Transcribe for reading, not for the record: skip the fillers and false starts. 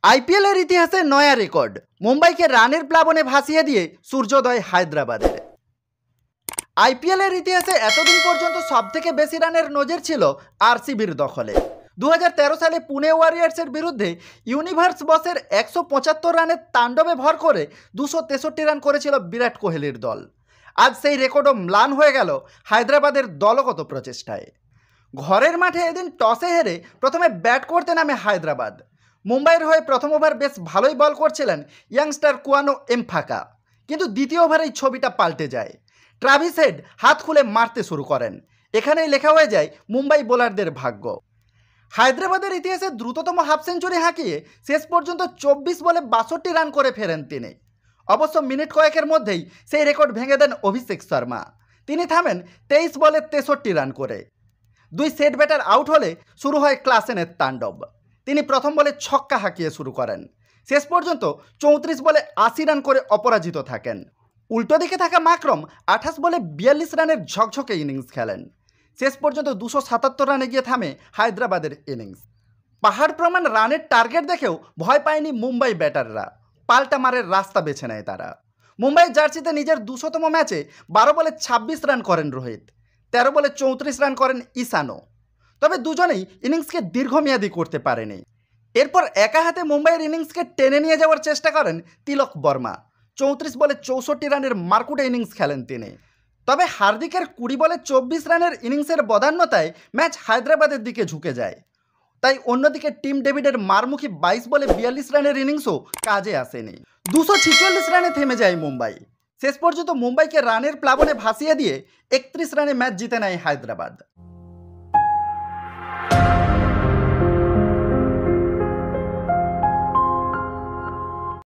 আইপিএলের ইতিহাসে নয়া রেকর্ড, মুম্বাইকে রানের প্লাবনে ভাসিয়ে দিয়ে সূর্যোদয় হায়দ্রাবাদের। আইপিএলের ইতিহাসে এতদিন পর্যন্ত সবথেকে বেশি রানের নজির ছিল আরসিবির দখলে। 2013 সালে পুনে ওয়ারিয়ার্সের বিরুদ্ধে ইউনিভার্স বসের 175 রানের তাণ্ডবে ভর করে 263 রান করেছিল বিরাট কোহলির দল। আজ সেই রেকর্ডও ম্লান হয়ে গেল হায়দ্রাবাদের দলগত প্রচেষ্টায়। ঘরের মাঠে এদিন টসে হেরে প্রথমে ব্যাট করতে নামে হায়দ্রাবাদ। মুম্বাইয়ের হয়ে প্রথম ওভার বেশ ভালোই বল করছিলেন ইয়াংস্টার কুয়ানো এমফাকা, কিন্তু দ্বিতীয় ওভারেই ছবিটা পাল্টে যায়। ট্রাভিস হেড হাত খুলে মারতে শুরু করেন। এখানেই লেখা হয়ে যায় মুম্বাই বোলারদের ভাগ্য। হায়দ্রাবাদের ইতিহাসে দ্রুততম হাফ সেঞ্চুরি হাঁকিয়ে শেষ পর্যন্ত 24 বলে 62 রান করে ফেরেন তিনি। অবশ্য মিনিট কয়েকের মধ্যেই সেই রেকর্ড ভেঙে দেন অভিষেক শর্মা। তিনি থামেন 23 বলে 63 রান করে। দুই সেট ব্যাটার আউট হলে শুরু হয় ক্লাসেনের তাণ্ডব। তিনি প্রথম বলে ছক্কা হাঁকিয়ে শুরু করেন। শেষ পর্যন্ত 34 বলে 80 রান করে অপরাজিত থাকেন। উল্টো দিকে থাকা মাকরম 28 বলে 42 রানের ঝকঝকে ইনিংস খেলেন। শেষ পর্যন্ত 277 রানে গিয়ে থামে হায়দ্রাবাদের ইনিংস। পাহাড় প্রমাণ রানের টার্গেট দেখেও ভয় পায়নি মুম্বাই ব্যাটাররা। পাল্টা মারের রাস্তা বেছে নেয় তারা। মুম্বাই জার্সিতে নিজের 200তম ম্যাচে 12 বলে 26 রান করেন রোহিত, 13 বলে 34 রান করেন ঈশানও। তবে দুজনেই ইনিংসকে দীর্ঘমেয়াদী করতে পারেনি। এরপর একা হাতে মুম্বাইয়ের ইনিংসকে টেনে নিয়ে যাওয়ার চেষ্টা করেন তিলক বর্মা। 34 বলে 64 রানের মারকুটে ইনিংস খেলেন তিনি। তবে হার্দিকের 20 বলে 24 রানের ইনিংসের বদান্যতায় ম্যাচ হায়দ্রাবাদের দিকে ঝুঁকে যায়। তাই অন্যদিকে টিম ডেভিডের মারমুখী 22 বলে 42 রানের ইনিংসও কাজে আসেনি। 246 রানে থেমে যায় মুম্বাই। শেষ পর্যন্ত মুম্বাইকে রানের প্লাবনে ভাসিয়ে দিয়ে 31 রানে ম্যাচ জিতে নেয় হায়দ্রাবাদ।